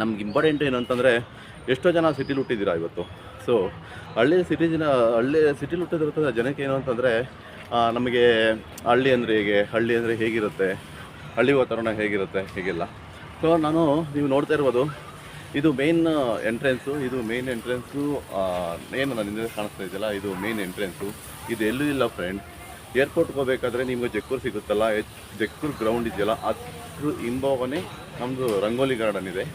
ನಮ್ಗೆ ಇಂಪಾರ್ಟೆಂಟ್ ಏನು ಅಂತಂದರೆ ಎಷ್ಟೋ ಜನ ಸಿಟಿಲಿ ಹುಟ್ಟಿದ್ದೀರಾ ಇವತ್ತು. ಸೊ ಹಳ್ಳಿ ಸಿಟಿಲಿ ಹುಟ್ಟಿದಿರ್ತದೆ ಜನಕ್ಕೆ ಏನು ಅಂತಂದರೆ ನಮಗೆ ಹಳ್ಳಿ ಅಂದರೆ ಹೇಗೆ, ಹಳ್ಳಿ ಅಂದರೆ ಹೇಗಿರುತ್ತೆ, ಹಳ್ಳಿ ವಾತಾವರಣ ಹೇಗಿರುತ್ತೆ ಹೀಗೆಲ್ಲ. ಸೊ ನೀವು ನೋಡ್ತಾ ಇರ್ಬೋದು, ಇದು ಮೇನ್ ಎಂಟ್ರೆನ್ಸು. ಏನು ನನ್ನ ಹಿಂದೆ ಕಾಣಿಸ್ತಾ ಇದೆಯಲ್ಲ, ಇದು ಮೇನ್ ಎಂಟ್ರೆನ್ಸು. ಇದು ಎಲ್ಲೂ ಇಲ್ಲ ಫ್ರೆಂಡ್. ಏರ್ಪೋರ್ಟ್ಗೆ ಹೋಗಬೇಕಾದ್ರೆ ನಿಮಗೆ ಜಕ್ಕೂರು ಸಿಗುತ್ತಲ್ಲ, ಜಕ್ಕೂರು ಗ್ರೌಂಡ್ ಇದೆಯಲ್ಲ, ಅದ್ರ ಹಿಂಭಾಗನೇ ನಮ್ಮದು ರಂಗೋಲಿ ಗಾರ್ಡನ್ ಇದೆ.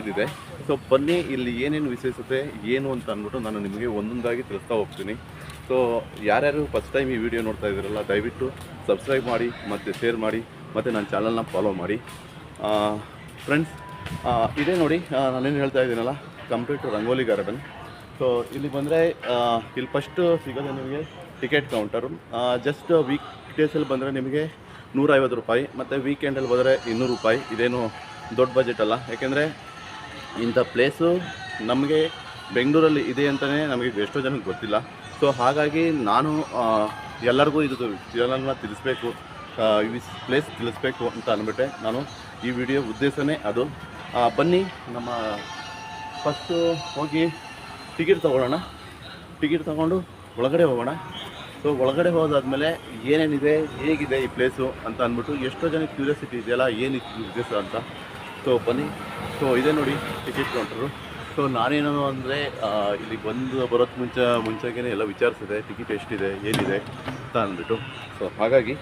ಇದಿದೆ. ಸೊ ಬನ್ನಿ, ಇಲ್ಲಿ ಏನೇನು ವಿಶೇಷತೆ ಏನು ಅಂತ ಅಂದ್ಬಿಟ್ಟು ನಾನು ನಿಮಗೆ ಒಂದೊಂದಾಗಿ ತಿಳಿಸ್ತಾ ಹೋಗ್ತೀನಿ. ಸೊ ಯಾರ್ಯಾರು ಫಸ್ಟ್ ಟೈಮ್ ಈ ವಿಡಿಯೋ ನೋಡ್ತಾ ಇದ್ದೀರಲ್ಲ, ದಯವಿಟ್ಟು ಸಬ್ಸ್ಕ್ರೈಬ್ ಮಾಡಿ ಮತ್ತು ಶೇರ್ ಮಾಡಿ ಮತ್ತು ನನ್ನ ಚಾನಲ್ನ ಫಾಲೋ ಮಾಡಿ ಫ್ರೆಂಡ್ಸ್. ಇದೇ ನೋಡಿ, ನಾನೇನು ಹೇಳ್ತಾ ಇದ್ದೀನಲ್ಲ, ಕಂಪ್ಲೀಟ್ ರಂಗೋಲಿ ಗಾರ್ಡನ್. ಸೊ ಇಲ್ಲಿ ಬಂದರೆ ಇಲ್ಲಿ ಫಸ್ಟು ಸಿಗೋದು ನಿಮಗೆ ಟಿಕೆಟ್ ಕೌಂಟರು. ಜಸ್ಟ್ ವೀಕ್ ಡೇಸಲ್ಲಿ ಬಂದರೆ ನಿಮಗೆ 150 ರೂಪಾಯಿ, ಮತ್ತು ವೀಕೆಂಡಲ್ಲಿ ಬಂದರೆ 200 ರೂಪಾಯಿ. ಇದೇನು ದೊಡ್ಡ ಬಜೆಟ್ ಅಲ್ಲ, ಯಾಕೆಂದರೆ ಇಂಥ ಪ್ಲೇಸು ನಮಗೆ ಬೆಂಗಳೂರಲ್ಲಿ ಇದೆ ಅಂತಲೇ ನಮಗೆ ಎಷ್ಟೋ ಜನಕ್ಕೆ ಗೊತ್ತಿಲ್ಲ. ಸೊ ಹಾಗಾಗಿ ನಾನು ಎಲ್ಲರಿಗೂ ಇದು ಚಾನಲ್ನ ತಿಳಿಸ್ಬೇಕು, ಈ ಪ್ಲೇಸ್ ತಿಳಿಸ್ಬೇಕು ಅಂತ ಅಂದ್ಬಿಟ್ಟೆ ನಾನು ಈ ವಿಡಿಯೋ ಉದ್ದೇಶನೇ ಅದು. ಬನ್ನಿ, ನಮ್ಮ ಫಸ್ಟು ಹೋಗಿ ಟಿಕೆಟ್ ತೊಗೊಂಡು ಒಳಗಡೆ ಹೋಗೋಣ. ಸೊ ಒಳಗಡೆ ಹೋದಾದ್ಮೇಲೆ ಏನೇನಿದೆ, ಹೇಗಿದೆ ಈ ಪ್ಲೇಸು ಅಂತ ಅಂದ್ಬಿಟ್ಟು ಎಷ್ಟೋ ಜನಕ್ಕೆ ಕ್ಯೂರಿಯಾಸಿಟಿ ಇದೆಯಲ್ಲ, ಏನಿತ್ತು ಉದ್ದೇಶ ಅಂತ. ಸೊ ಬನ್ನಿ. ಸೊ ಇದೇ ನೋಡಿ ಟಿಕೆಟ್ ಕೌಂಟರು. ಸೊ ನಾನೇನು ಅಂದರೆ ಇಲ್ಲಿ ಬರೋಕ್ಕೆ ಮುಂಚೆಗೇ ಎಲ್ಲ ವಿಚಾರಿಸಿದೆ, ಟಿಕೆಟ್ ಎಷ್ಟಿದೆ ಏನಿದೆ ಅಂತ ಅಂದ್ಬಿಟ್ಟು. ಸೊ ಹಾಗಾಗಿ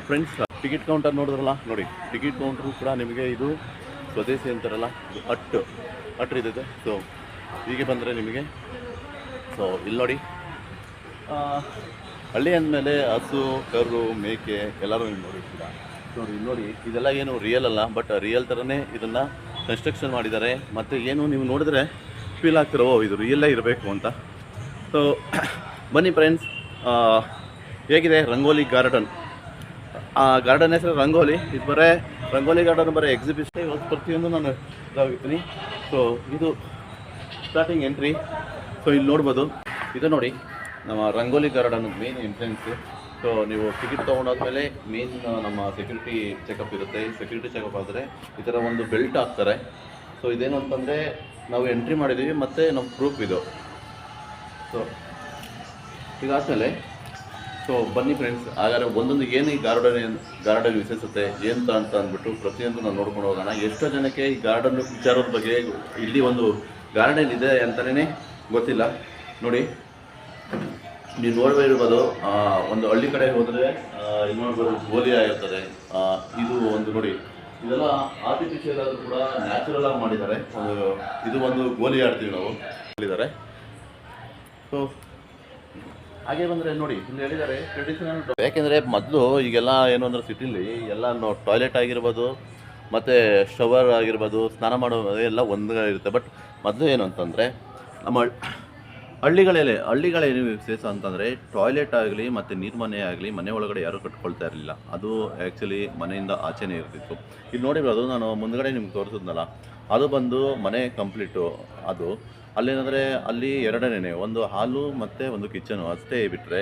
ಫ್ರೆಂಡ್ಸ್, ಟಿಕೆಟ್ ಕೌಂಟರ್ ನೋಡಿದ್ರಲ್ಲ, ನೋಡಿ ಟಿಕೆಟ್ ಕೌಂಟ್ರು ಕೂಡ ನಿಮಗೆ ಇದು ಸ್ವದೇಶಿ ಅಂತಾರಲ್ಲ, ಇದು ಹಟ್ಟು ಇದೆ. ಸೊ ಹೀಗೆ ಬಂದರೆ ನಿಮಗೆ, ಸೊ ಇಲ್ಲಿ ನೋಡಿ, ಹಳ್ಳಿ ಅಂದಮೇಲೆ ಹಸು, ಕರು, ಮೇಕೆ ಎಲ್ಲರೂ ನೋಡಿರ್ತೀರ. ನೋಡಿ ನೋಡಿ, ಇದೆಲ್ಲ ಏನು ರಿಯಲ್ ಅಲ್ಲ, ಬಟ್ ರಿಯಲ್ ಥರನೇ ಇದನ್ನು ಕನ್ಸ್ಟ್ರಕ್ಷನ್ ಮಾಡಿದ್ದಾರೆ. ಮತ್ತು ಏನು ನೀವು ನೋಡಿದ್ರೆ ಫೀಲ್ ಆಗ್ತಿರೋ ಇದು ರಿಯಲ್ಲೇ ಇರಬೇಕು ಅಂತ. ಸೊ ಬನ್ನಿ ಫ್ರೆಂಡ್ಸ್, ಹೇಗಿದೆ ರಂಗೋಲಿ ಗಾರ್ಡನ್. ಗಾರ್ಡನ್ ಹೆಸರು ರಂಗೋಲಿ. ಇದು ಬರೀ ರಂಗೋಲಿ ಗಾರ್ಡನ್ ಬರೀ ಎಕ್ಸಿಬಿಷನ್, ಇವತ್ತು ಪ್ರತಿಯೊಂದು ನಾನು ಇದಾಗಿರ್ತೀನಿ. ಸೊ ಇದು ಸ್ಟಾರ್ಟಿಂಗ್ ಎಂಟ್ರಿ. ಸೊ ಇಲ್ಲಿ ನೋಡ್ಬೋದು, ಇದು ನೋಡಿ ನಮ್ಮ rangoli garden main entrance. So ನೀವು ಟಿಕೆಟ್ ತೊಗೊಂಡಾದ್ಮೇಲೆ ಮೇನ್ ನಮ್ಮ ಸೆಕ್ಯೂರಿಟಿ ಚೆಕಪ್ ಇರುತ್ತೆ. ಸೆಕ್ಯೂರಿಟಿ ಚೆಕಪ್ ಆದರೆ ಈ ಥರ ಒಂದು ಬೆಲ್ಟ್ ಹಾಕ್ತಾರೆ. ಸೊ ಇದೇನು ಅಂತಂದರೆ ನಾವು ಎಂಟ್ರಿ ಮಾಡಿದ್ದೀವಿ ಮತ್ತು ನಮ್ಮ ಪ್ರೂಫ್ ಇದು. ಸೊ ಇದಾದಮೇಲೆ ಸೊ ಬನ್ನಿ ಫ್ರೆಂಡ್ಸ್, ಹಾಗಾದರೆ ಒಂದೊಂದು ಏನು ಈ ಗಾರ್ಡನ್ ವಿಶೇಷತೆ ಏನು ಅಂತ ಅಂದ್ಬಿಟ್ಟು ಪ್ರತಿಯೊಂದು ನಾವು ನೋಡ್ಕೊಂಡು ಹೋಗೋಣ. ಎಷ್ಟೋ ಜನಕ್ಕೆ ಈ ಗಾರ್ಡನ್ ವಿಚಾರದ ಬಗ್ಗೆ, ಇಲ್ಲಿ ಒಂದು ಗಾರ್ಡನ್ ಇದೆ ಅಂತಲೇ ಗೊತ್ತಿಲ್ಲ. ನೋಡಿ, ನೀವು ನೋಡ್ಬೋದು, ಒಂದು ಹಳ್ಳಿ ಕಡೆ ಹೋದರೆ ಇಲ್ಲಿ ನೋಡ್ಬೋದು ಗೋಲಿ ಆಗಿರ್ತದೆ. ಇದು ಒಂದು ನೋಡಿ, ಇದೆಲ್ಲ ಆರ್ಟಿಫಿಷಿಯಲ್ ಆದರೂ ಕೂಡ ನ್ಯಾಚುರಲ್ ಆಗಿ ಮಾಡಿದ್ದಾರೆ. ಇದು ಒಂದು ಗೋಲಿ ಆಡ್ತೀವಿ ನಾವು, ಹೇಳಿದ್ದಾರೆ. ಸೊ ಹಾಗೆ ಬಂದರೆ ನೋಡಿ, ಇಲ್ಲಿ ಹೇಳಿದ್ದಾರೆ ಟ್ರೆಡಿಷನಲ್. ಯಾಕೆಂದರೆ ಮೊದಲು ಈಗೆಲ್ಲ ಏನು ಅಂದರೆ ಸಿಟಿಲಿ ಎಲ್ಲ ಟಾಯ್ಲೆಟ್ ಆಗಿರ್ಬೋದು ಮತ್ತು ಶವರ್ ಆಗಿರ್ಬೋದು, ಸ್ನಾನ ಮಾಡೋದು ಎಲ್ಲ ಒಂದು ಇರುತ್ತೆ. ಬಟ್ ಮೊದಲು ಏನು ಅಂತಂದರೆ ನಮ್ಮ ಹಳ್ಳಿಗಳೇನು ವಿಶೇಷ ಅಂತಂದರೆ ಟಾಯ್ಲೆಟ್ ಆಗಲಿ ಮತ್ತು ನೀರು ಮನೆ ಆಗಲಿ ಮನೆ ಒಳಗಡೆ ಯಾರೂ ಕಟ್ಕೊಳ್ತಾ ಇರಲಿಲ್ಲ. ಅದು ಆ್ಯಕ್ಚುಲಿ ಮನೆಯಿಂದ ಆಚೆನೇ ಇರ್ತಿತ್ತು. ಇಲ್ಲಿ ನೋಡಿರೋದು ನಾನು ಮುಂದ್ಗಡೆ ನಿಮ್ಗೆ ತೋರಿಸಿದ್ನಲ್ಲ, ಅದು ಬಂದು ಮನೆ ಕಂಪ್ಲೀಟು. ಅದು ಅಲ್ಲೇನಂದರೆ ಅಲ್ಲಿ ಎರಡನೇ ಒಂದು ಹಾಲು ಮತ್ತು ಒಂದು ಕಿಚನು ಅಷ್ಟೇ ಬಿಟ್ಟರೆ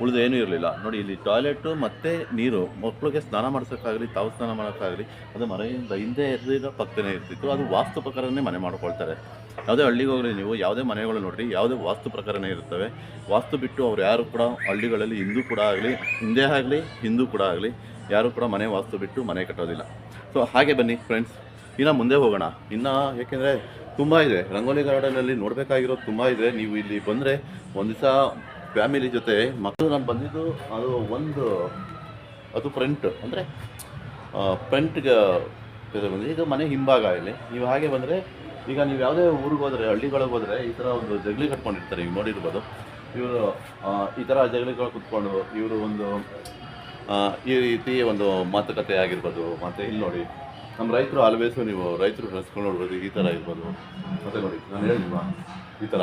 ಉಳಿದು ಏನೂ ಇರಲಿಲ್ಲ. ನೋಡಿ, ಇಲ್ಲಿ ಟಾಯ್ಲೆಟು ಮತ್ತು ನೀರು, ಮಕ್ಕಳಿಗೆ ಸ್ನಾನ ಮಾಡಿಸೋಕ್ಕಾಗಲಿ ತಾವು ಸ್ನಾನ ಮಾಡೋಕ್ಕಾಗಲಿ ಅದು ಮನೆಯಿಂದ ಹಿಂದೆ ಇರಲಿಲ್ಲ, ಪಕ್ಕನೇ ಇರ್ತಿತ್ತು. ಅದು ವಾಸ್ತು ಪ್ರಕಾರನೇ ಮನೆ ಮಾಡ್ಕೊಳ್ತಾರೆ. ಯಾವುದೇ ಹಳ್ಳಿಗೆ ಹೋಗಲಿ ನೀವು, ಯಾವುದೇ ಮನೆಗಳು ನೋಡಿರಿ, ಯಾವುದೇ ವಾಸ್ತು ಪ್ರಕಾರನೇ ಇರ್ತವೆ. ವಾಸ್ತು ಬಿಟ್ಟು ಅವ್ರು ಯಾರು ಕೂಡ ಹಳ್ಳಿಗಳಲ್ಲಿ ಹಿಂದೂ ಕೂಡ ಆಗಲಿ ಯಾರು ಕೂಡ ಮನೆ ವಾಸ್ತು ಬಿಟ್ಟು ಮನೆ ಕಟ್ಟೋದಿಲ್ಲ. ಸೊ ಹಾಗೆ ಬನ್ನಿ ಫ್ರೆಂಡ್ಸ್, ಇನ್ನು ಮುಂದೆ ಹೋಗೋಣ. ಏಕೆಂದರೆ ತುಂಬ ಇದೆ ರಂಗೋಲಿ ಗಾರ್ಡನಲ್ಲಿ, ನೋಡಬೇಕಾಗಿರೋದು ತುಂಬ ಇದೆ. ನೀವು ಇಲ್ಲಿ ಬಂದರೆ ಒಂದು ದಿವಸ ಫ್ಯಾಮಿಲಿ ಜೊತೆ ಮಕ್ಕಳು, ನಾನು ಬಂದಿದ್ದು ಅದು ಫ್ರಂಟ್ ಅಂದರೆ ಫ್ರಂಟ್ಗೆ ಬಂದರೆ ಇದು ಮನೆ ಹಿಂಭಾಗ. ಇಲ್ಲಿ ನೀವು ಹಾಗೆ ಬಂದರೆ, ಈಗ ನೀವು ಯಾವುದೇ ಊರಿಗೆ ಹೋದರೆ, ಹಳ್ಳಿಗಳಿಗೆ ಹೋದರೆ ಈ ಥರ ಒಂದು ಜಗಲಿ ಕಟ್ಕೊಂಡಿರ್ತಾರೆ, ನೀವು ನೋಡಿರ್ಬೋದು. ಇವರು ಈ ಥರ ಜಗಲಿಗಳು ಕುತ್ಕೊಂಡು ಇವರು ಒಂದು ಈ ರೀತಿ ಒಂದು ಮಾತುಕತೆ ಆಗಿರ್ಬೋದು. ಮತ್ತು ಇಲ್ಲಿ ನೋಡಿ, ನಮ್ಮ ರೈತರು ಆಲ್ವೇಸು, ನೀವು ರೈತರು ಡ್ರೆಸ್ಕೊಂಡು ನೋಡ್ಬೋದು, ಈ ಥರ ಇರ್ಬೋದು. ಮತ್ತು ನೋಡಿ, ನಾನು ಹೇಳಿಲ್ವಾ ಈ ಥರ.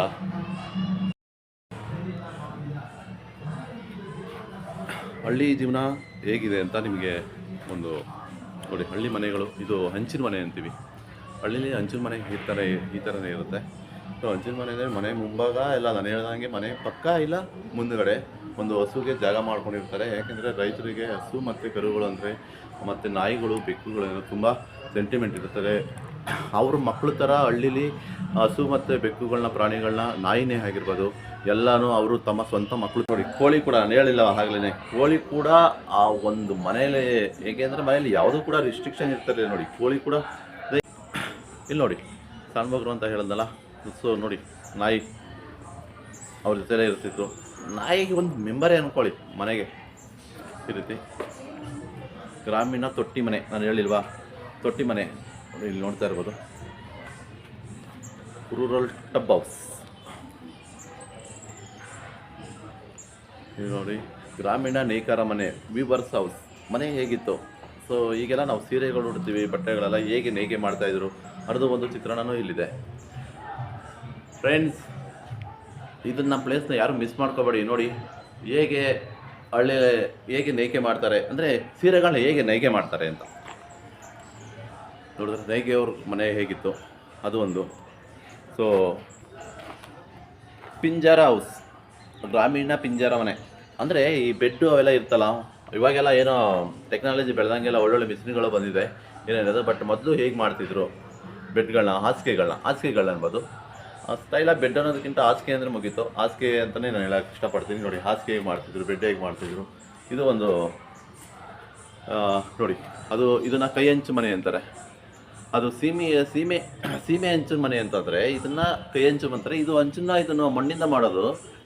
ಹಳ್ಳಿ ಜೀವನ ಹೇಗಿದೆ ಅಂತ ನಿಮಗೆ ಒಂದು ನೋಡಿ. ಹಳ್ಳಿ ಮನೆಗಳು, ಇದು ಹಂಚಿನ ಮನೆ ಅಂತೀವಿ. ಹಳ್ಳಿಲಿ ಹಂಚಿನ ಮನೆ ಈ ಥರನೇ ಇರುತ್ತೆ. ಸೊ ಹಂಚಿನ ಮನೆ ಅಂದರೆ ಮನೆ ಮುಂಭಾಗ ಇಲ್ಲ ನಾನು ಹೇಳ್ದಂಗೆ ಮನೆ ಪಕ್ಕ ಇಲ್ಲ ಮುಂದುಗಡೆ ಒಂದು ಹಸುಗೆ ಜಾಗ ಮಾಡ್ಕೊಂಡಿರ್ತಾರೆ. ಯಾಕೆಂದರೆ ರೈತರಿಗೆ ಹಸು ಮತ್ತು ಕರುಗಳು ಅಂದರೆ ಮತ್ತು ನಾಯಿಗಳು ಬೆಕ್ಕುಗಳು ತುಂಬ ಸೆಂಟಿಮೆಂಟ್ ಇರ್ತದೆ. ಅವ್ರ ಮಕ್ಕಳ ಥರ ಹಳ್ಳೀಲಿ ಹಸು ಮತ್ತು ಬೆಕ್ಕುಗಳನ್ನ ಪ್ರಾಣಿಗಳನ್ನ ನಾಯಿನೇ ಆಗಿರ್ಬೋದು ಎಲ್ಲನೂ ಅವರು ತಮ್ಮ ಸ್ವಂತ ಮಕ್ಕಳು. ನೋಡಿ ಕೋಳಿ ಕೂಡ ನಾನು ಹೇಳಿಲ್ಲ ಆಗಲೇ, ಕೋಳಿ ಕೂಡ ಆ ಒಂದು ಮನೆಯಲ್ಲಿ ಏಕೆಂದರೆ ಮನೆಯಲ್ಲಿ ಯಾವುದೂ ಕೂಡ ರಿಸ್ಟ್ರಿಕ್ಷನ್ ಇರ್ತಾರೆ. ನೋಡಿ ಕೋಳಿ ಕೂಡ ಇಲ್ಲಿ ನೋಡಿ ಸಾನ್ಭೋಗ್ರು ಅಂತ ಹೇಳಿದ್ನಲ್ಲ, ಸೊ ನೋಡಿ ನಾಯಿ ಅವ್ರ ಜೊತೆಲೇ ಇರ್ತಿತ್ತು. ನಾಯಿಗೆ ಒಂದು ಮೆಂಬರೇ ಅಂದ್ಕೊಳ್ಳಿ ಮನೆಗೆ. ಈ ರೀತಿ ಗ್ರಾಮೀಣ ತೊಟ್ಟಿ ಮನೆ ನಾನು ಹೇಳಿಲ್ವಾ, ತೊಟ್ಟಿ ಮನೆ ಇಲ್ಲಿ ನೋಡ್ತಾ ಇರ್ಬೋದು. ರೂರಲ್ ಟಬ್ ಹೌಸ್ ಇಲ್ಲಿ ನೋಡಿ. ಗ್ರಾಮೀಣ ನೇಕಾರ ಮನೆ, ವೀವರ್ಸ್ ಹೌಸ್ ಮನೆ ಹೇಗಿತ್ತು. ಸೊ ಈಗೆಲ್ಲ ನಾವು ಸೀರೆಗಳು ನೋಡ್ತೀವಿ, ಬಟ್ಟೆಗಳೆಲ್ಲ ಹೇಗೆ ನೇಯ್ಗೆ ಮಾಡ್ತಾಯಿದ್ರು ಅದು ಒಂದು ಚಿತ್ರಣನೂ ಇಲ್ಲಿದೆ ಫ್ರೆಂಡ್ಸ್. ಇದನ್ನು ಪ್ಲೇಸ್ನ ಯಾರು ಮಿಸ್ ಮಾಡ್ಕೋಬೇಡಿ. ನೋಡಿ ಹೇಗೆ ಹೇಗೆ ನೇಯ್ಗೆ ಮಾಡ್ತಾರೆ ಅಂದರೆ ಸೀರೆಗಳನ್ನ ಹೇಗೆ ನೇಯ್ಗೆ ಮಾಡ್ತಾರೆ ಅಂತ ನೋಡಿದ್ರೆ ನೇಯ್ಗೆಯವ್ರ ಮನೆ ಹೇಗಿತ್ತು ಅದು ಒಂದು. ಸೊ ಪಿಂಜಾರ ಹೌಸ್, ಗ್ರಾಮೀಣ ಪಿಂಜಾರ ಮನೆ ಅಂದರೆ ಈ ಬೆಡ್ಡು ಅವೆಲ್ಲ ಇರ್ತಲ್ಲ. ಇವಾಗೆಲ್ಲ ಏನೋ ಟೆಕ್ನಾಲಜಿ ಬೆಳೆದಂಗೆಲ್ಲ ಒಳ್ಳೊಳ್ಳೆ ಮಿಷಿನ್ಗಳು ಬಂದಿದೆ ಏನೇನದು. ಬಟ್ ಮೊದಲು ಹೇಗೆ ಮಾಡ್ತಿದ್ರು ಬೆಡ್ಗಳನ್ನ, ಹಾಸಿಗೆಗಳನ್ನ ಅನ್ಬೋದು. ಸ್ಟೈಲಾಗಿ ಬೆಡ್ ಅನ್ನೋದಕ್ಕಿಂತ ಹಾಸಿಗೆ ಅಂದರೆ ಮುಗೀತು. ಹಾಸಿಗೆ ಅಂತಲೇ ನಾನು ಹೇಳೋಕ್ಕೆ ಇಷ್ಟಪಡ್ತೀನಿ. ನೋಡಿ ಹಾಸಿಗೆ ಹೇಗೆ ಮಾಡ್ತಿದ್ರು, ಬೆಡ್ ಹೇಗೆ ಮಾಡ್ತಿದ್ರು. ಇದು ಒಂದು ನೋಡಿ ಅದು ಇದನ್ನು ಕೈ ಹಂಚು ಮನೆ ಅಂತಾರೆ. ಅದು ಸೀಮೆ ಹಂಚಿನ ಮನೆ ಅಂತಂದರೆ ಇದನ್ನು ಕೈ ಹಂಚು ಅಂತಾರೆ. ಇದು ಹಂಚನ್ನ ಇದನ್ನು ಮಣ್ಣಿಂದ ಮಾಡೋದು,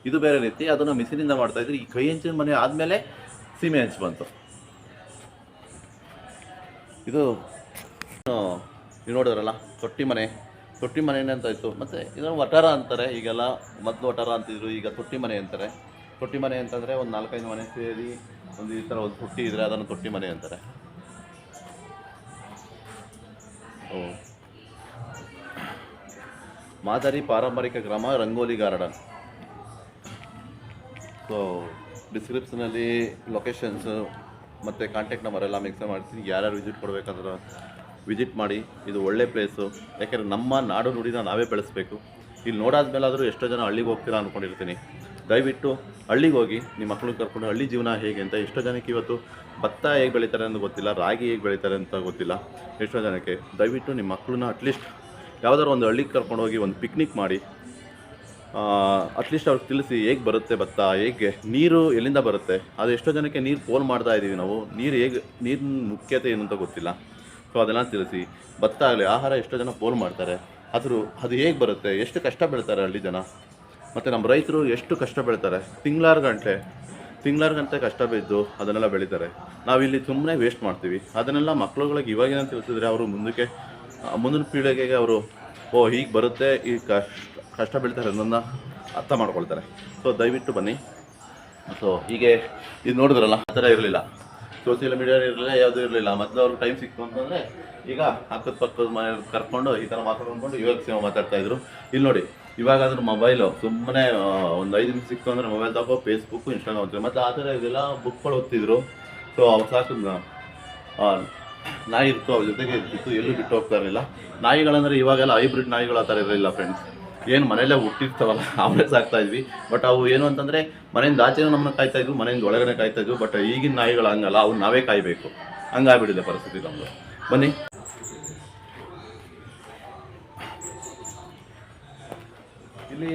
ಇದು ಬೇರೆ ರೀತಿ. ಅದನ್ನು ಮಿಷಿನಿಂದ ಮಾಡ್ತಾಯಿದ್ರು. ಈ ಕೈ ಹಂಚಿನ ಮನೆ ಆದಮೇಲೆ ಸೀಮೆ ಹಂಚು ಬಂತು. ಇದು ನೀವು ನೋಡಿದ್ರಲ್ಲ ತೊಟ್ಟಿ ಮನೆ ಅಂತ ಇತ್ತು. ಮತ್ತು ಇದನ್ನು ವಟಾರ ಅಂತಾರೆ. ಈಗೆಲ್ಲ ಮೊದಲು ವಟಾರ ಅಂತಿದ್ರು, ಈಗ ತೊಟ್ಟಿ ಮನೆ ಅಂತಾರೆ. ತೊಟ್ಟಿ ಮನೆ ಅಂತಂದರೆ ಒಂದು 4-5 ಮನೆ ಸೇರಿ ಒಂದು ಈ ಥರ ಒಂದು ತೊಟ್ಟಿ ಇದ್ದರೆ ಅದನ್ನು ತೊಟ್ಟಿ ಮನೆ ಅಂತಾರೆ. ಮಾದರಿ ಪಾರಂಪರಿಕ ಗ್ರಾಮ ರಂಗೋಲಿ ಗಾರ್ಡನ್. ಸೊ ಡಿಸ್ಕ್ರಿಪ್ಷನಲ್ಲಿ ಲೊಕೇಶನ್ಸು ಮತ್ತು ಕಾಂಟ್ಯಾಕ್ಟ್ ನಂಬರ್ ಎಲ್ಲ ಮಿಕ್ಸ್ ಮಾಡ್ತೀನಿ. ಯಾರ್ಯಾರು ವಿಸಿಟ್ ಕೊಡಬೇಕಾದ್ರೆ ವಿಸಿಟ್ ಮಾಡಿ. ಇದು ಒಳ್ಳೆ ಪ್ಲೇಸು. ಯಾಕೆಂದರೆ ನಮ್ಮ ನಾಡು ನುಡಿನ ನಾವೇ ಬೆಳೆಸಬೇಕು. ಇಲ್ಲಿ ನೋಡಾದ್ಮೇಲಾದರೂ ಎಷ್ಟೋ ಜನ ಹಳ್ಳಿಗೆ ಹೋಗ್ತೀರಾ ಅಂದ್ಕೊಂಡಿರ್ತೀನಿ. ದಯವಿಟ್ಟು ಹಳ್ಳಿಗೆ ಹೋಗಿ ನಿಮ್ಮ ಮಕ್ಕಳನ್ನ ಕರ್ಕೊಂಡು ಹಳ್ಳಿ ಜೀವನ ಹೇಗೆ ಅಂತ. ಎಷ್ಟೋ ಜನಕ್ಕೆ ಇವತ್ತು ಭತ್ತ ಹೇಗೆ ಬೆಳೀತಾರೆ ಅಂತ ಗೊತ್ತಿಲ್ಲ, ರಾಗಿ ಹೇಗೆ ಬೆಳೀತಾರೆ ಅಂತ ಗೊತ್ತಿಲ್ಲ ಎಷ್ಟೋ ಜನಕ್ಕೆ. ದಯವಿಟ್ಟು ನಿಮ್ಮ ಮಕ್ಕಳನ್ನ ಅಟ್ಲೀಸ್ಟ್ ಯಾವುದಾದ್ರು ಒಂದು ಹಳ್ಳಿಗೆ ಕರ್ಕೊಂಡೋಗಿ ಒಂದು ಪಿಕ್ನಿಕ್ ಮಾಡಿ ಅಟ್ಲೀಸ್ಟ್ ಅವ್ರಿಗೆ ತಿಳಿಸಿ ಹೇಗೆ ಬರುತ್ತೆ ಭತ್ತ, ಹೇಗೆ ನೀರು ಎಲ್ಲಿಂದ ಬರುತ್ತೆ. ಅದು ಎಷ್ಟೋ ಜನಕ್ಕೆ ನೀರು ಪೋಲ್ ಮಾಡ್ತಾ ಇದ್ದೀವಿ ನಾವು. ನೀರಿನ ಮುಖ್ಯತೆ ಏನು ಅಂತ ಗೊತ್ತಿಲ್ಲ. ಸೊ ಅದೆಲ್ಲ ತಿಳಿಸಿ. ಭತ್ತ ಆಗಲಿ ಆಹಾರ ಎಷ್ಟೋ ಜನ ಪೋಲ್ ಮಾಡ್ತಾರೆ. ಅದು ಹೇಗೆ ಬರುತ್ತೆ, ಎಷ್ಟು ಕಷ್ಟ ಬೀಳ್ತಾರೆ ಹಳ್ಳಿ ಜನ. ಮತ್ತು ನಮ್ಮ ರೈತರು ಎಷ್ಟು ಕಷ್ಟ ಬೀಳ್ತಾರೆ. ತಿಂಗಳಾರು ಗಂಟೆ ಕಷ್ಟ ಬಿದ್ದು ಅದನ್ನೆಲ್ಲ ಬೆಳೀತಾರೆ. ನಾವಿಲ್ಲಿ ಸುಮ್ಮನೆ ವೇಸ್ಟ್ ಮಾಡ್ತೀವಿ. ಅದನ್ನೆಲ್ಲ ಮಕ್ಕಳುಗಳಿಗೆ ಇವಾಗಿನ ತಿಳಿಸಿದ್ರೆ ಅವರು ಮುಂದಿನ ಪೀಳಿಗೆಗೆ ಅವರು ಹೀಗೆ ಬರುತ್ತೆ, ಈ ಕಷ್ಟ ಬೀಳ್ತಾರೆ ಅನ್ನೋದನ್ನ ಅರ್ಥ ಮಾಡ್ಕೊಳ್ತಾರೆ. ಸೊ ದಯವಿಟ್ಟು ಬನ್ನಿ. ಸೊ ಹೀಗೆ ಇದು ನೋಡಿದ್ರಲ್ಲ ಆ ಥರ ಇರಲಿಲ್ಲ. ಸೋಷಿಯಲ್ ಮೀಡಿಯಾ ಇರಲಿಲ್ಲ, ಯಾವುದೂ ಇರಲಿಲ್ಲ. ಮೊದಲು ಅವ್ರಿಗೆ ಟೈಮ್ ಸಿಕ್ತು ಅಂತಂದರೆ ಈಗ ಪಕ್ಕದ ಮನೆ ಕರ್ಕೊಂಡು ಈ ಥರ ಮಾತಾಡ್ಕೊಂಡು ಇವಾಗ ಮಾತಾಡ್ತಾಯಿದ್ರು. ಇಲ್ಲಿ ನೋಡಿ ಇವಾಗಾದ್ರೂ ಮೊಬೈಲು ಸುಮ್ಮನೆ ಒಂದು 5 ನಿಮಿಷ ಸಿಕ್ತು ಅಂದರೆ ಮೊಬೈಲ್ ತಗೋ ಫೇಸ್ಬುಕ್ಕು ಇನ್ಸ್ಟಾಗ್ರಾಮ್ ಓದ್ತೀವಿ. ಮತ್ತು ಆ ಥರ ಇದೆಲ್ಲ ಬುಕ್ಗಳು ಓದ್ತಿದ್ರು. ಸೊ ಅವ್ರು ಸಾಕು ನಾಯಿ ಇತ್ತು, ಅವ್ರ ಜೊತೆಗೆ ಇರ್ತಿತ್ತು, ಎಲ್ಲೂ ಬಿಟ್ಟು ಹೋಗ್ತಾ ಇರಲಿಲ್ಲ. ನಾಯಿಗಳಂದರೆ ಇವಾಗೆಲ್ಲ ಹೈಬ್ರಿಡ್ ನಾಯಿಗಳು ಆ ಥರ ಇರಲಿಲ್ಲ ಫ್ರೆಂಡ್ಸ್. ಏನು ಮನೆಯಲ್ಲೇ ಹುಟ್ಟಿರ್ತಾವಲ್ಲ ಅವರೇ ಸಾಕ್ತಾಯಿದ್ವಿ. ಬಟ್ ಅವು ಏನು ಅಂತಂದರೆ ಮನೆಯಿಂದ ಆಚೆನೂ ನಮ್ಮನ್ನ ಕಾಯ್ತಾಯಿದ್ವು, ಮನೆಯಿಂದ ಒಳಗಡೆ ಕಾಯ್ತಾಯಿದ್ವು. ಬಟ್ ಈಗಿನ ನಾಯಿಗಳು ಹಂಗಲ್ಲ, ಅವ್ರು ನಾವೇ ಕಾಯಬೇಕು. ಹಂಗಾಗ್ಬಿಟ್ಟಿದೆ ಪರಿಸ್ಥಿತಿ ನಮ್ಮದು. ಬನ್ನಿ. ಇಲ್ಲಿ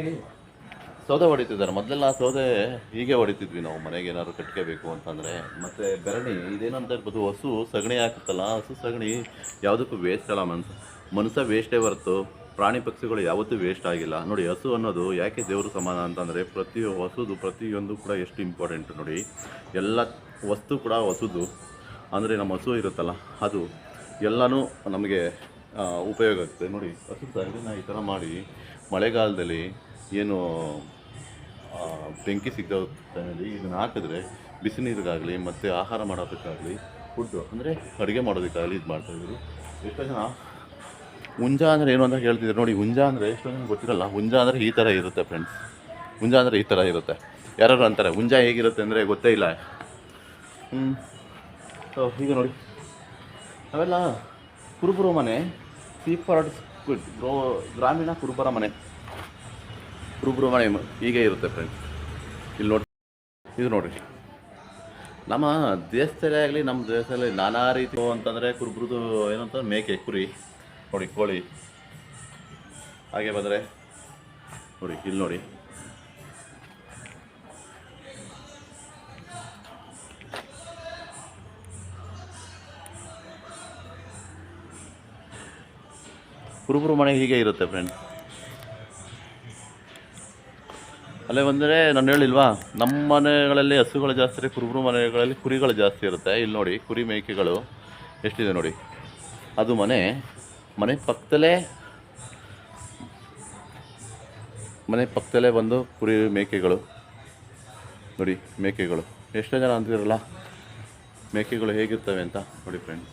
ಸೌದೆ ಹೊಡಿತಿದ್ದಾರೆ. ಮೊದಲೆಲ್ಲ ಸೌದೆ ಹೀಗೆ ಹೊಡಿತಿದ್ವಿ ನಾವು ಮನೆಗೆ ಏನಾದ್ರು ಕಟ್ಕೋಬೇಕು ಅಂತಂದರೆ. ಮತ್ತು ಬೆರಣಿ ಇದೇನಂತ ಇರ್ಬೋದು, ಹಸು ಸಗಣಿ ಹಾಕುತ್ತಲ್ಲ, ಹಸು ಸಗಣಿ ಯಾವುದಕ್ಕೂ ವೇಸ್ಟ್ ಅಲ್ಲ. ಮನುಷ್ಯ ವೇಸ್ಟೇ ಹೊರತು ಪ್ರಾಣಿ ಪಕ್ಷಿಗಳು ಯಾವತ್ತೂ ವೇಸ್ಟ್ ಆಗಿಲ್ಲ. ನೋಡಿ ಹಸು ಅನ್ನೋದು ಯಾಕೆ ದೇವರು ಸಮಾನ ಅಂತಂದರೆ ಪ್ರತಿಯೊಂದು ಕೂಡ ಎಷ್ಟು ಇಂಪಾರ್ಟೆಂಟ್ ನೋಡಿ. ಎಲ್ಲ ವಸ್ತು ಕೂಡ ಹಸುದು ಅಂದರೆ ನಮ್ಮ ಹಸು ಇರುತ್ತಲ್ಲ ಅದು ಎಲ್ಲನೂ ನಮಗೆ ಉಪಯೋಗ ಆಗುತ್ತೆ. ನೋಡಿ ಹಸು ಸಗಣಿನ ಈ ಥರ ಮಾಡಿ ಮಳೆಗಾಲದಲ್ಲಿ ಏನು ಬೆಂಕಿ ಸಿಗೋ ಟೈಮಲ್ಲಿ ಇದನ್ನು ಹಾಕಿದ್ರೆ ಬಿಸಿ ನೀರಿಗಾಗಲಿ ಮತ್ತು ಆಹಾರ ಮಾಡೋದಕ್ಕಾಗಲಿ ಫುಡ್ಡು ಅಂದರೆ ಅಡುಗೆ ಮಾಡೋದಕ್ಕಾಗಲಿ ಇದು ಮಾಡ್ತಾಯಿದ್ರು. ಎಷ್ಟೋ ಜನ ಹುಂಜ ಅಂದರೆ ಏನು ಅಂತ ಹೇಳ್ತಿದ್ರು. ನೋಡಿ ಹುಂಜ ಅಂದರೆ ಎಷ್ಟೋ ಜನ ಗೊತ್ತಿರಲ್ಲ. ಹುಂಜ ಅಂದರೆ ಈ ಥರ ಇರುತ್ತೆ ಫ್ರೆಂಡ್ಸ್. ಹುಂಜ ಅಂದರೆ ಈ ಥರ ಇರುತ್ತೆ. ಯಾರು ಅಂತಾರೆ ಹುಂಜ ಹೇಗಿರುತ್ತೆ ಅಂದರೆ ಗೊತ್ತೇ ಇಲ್ಲ. ಸೊ ಈಗ ನೋಡಿ ಅವೆಲ್ಲ ಕುರುಬರು ಮನೆ, ಸೀಫರ್ಡ್ ಗ್ರಾಮೀಣ ಕುರುಬರ ಮನೆ. ಕುರುಬರು ಮನೆ ಹೀಗೆ ಇರುತ್ತೆ ಫ್ರೆಂಡ್ಸ್. ಇಲ್ಲಿ ನೋಡಿ, ಇದು ನೋಡಿರಿ, ನಮ್ಮ ದೇಶದಲ್ಲೇ ಆಗಲಿ ನಮ್ಮ ದೇಶದಲ್ಲಿ ನಾನಾ ರೀತಿ ಅಂತಂದರೆ ಕುರುಬ್ರದ್ದು ಏನಂತ ಮೇಕೆ, ಕುರಿ ನೋಡಿ, ಕೋಳಿ. ಹಾಗೆ ಬಂದರೆ ನೋಡಿ, ಇಲ್ಲಿ ನೋಡಿ, ಕುರುಬರು ಮನೆ ಹೀಗೆ ಇರುತ್ತೆ ಫ್ರೆಂಡ್ಸ್. ಅಲ್ಲೇ ಬಂದರೆ ನಾನು ಹೇಳಿಲ್ವಾ, ನಮ್ಮ ಮನೆಗಳಲ್ಲಿ ಹಸುಗಳು ಜಾಸ್ತಿ ಇರುತ್ತೆ, ಕುರುಬರು ಮನೆಗಳಲ್ಲಿ ಕುರಿಗಳು ಜಾಸ್ತಿ ಇರುತ್ತೆ. ಇಲ್ಲಿ ನೋಡಿ, ಕುರಿ ಮೇಕೆಗಳು ಎಷ್ಟಿದೆ ನೋಡಿ. ಅದು ಮನೆ ಪಕ್ಕದಲ್ಲೇ ಬಂದು ಕುರಿ ಮೇಕೆಗಳು ನೋಡಿ. ಮೇಕೆಗಳು ಎಷ್ಟೋ ಜನ ಅಂತಿರಲ್ಲ ಮೇಕೆಗಳು ಹೇಗಿರ್ತವೆ ಅಂತ. ನೋಡಿ ಫ್ರೆಂಡ್ಸ್,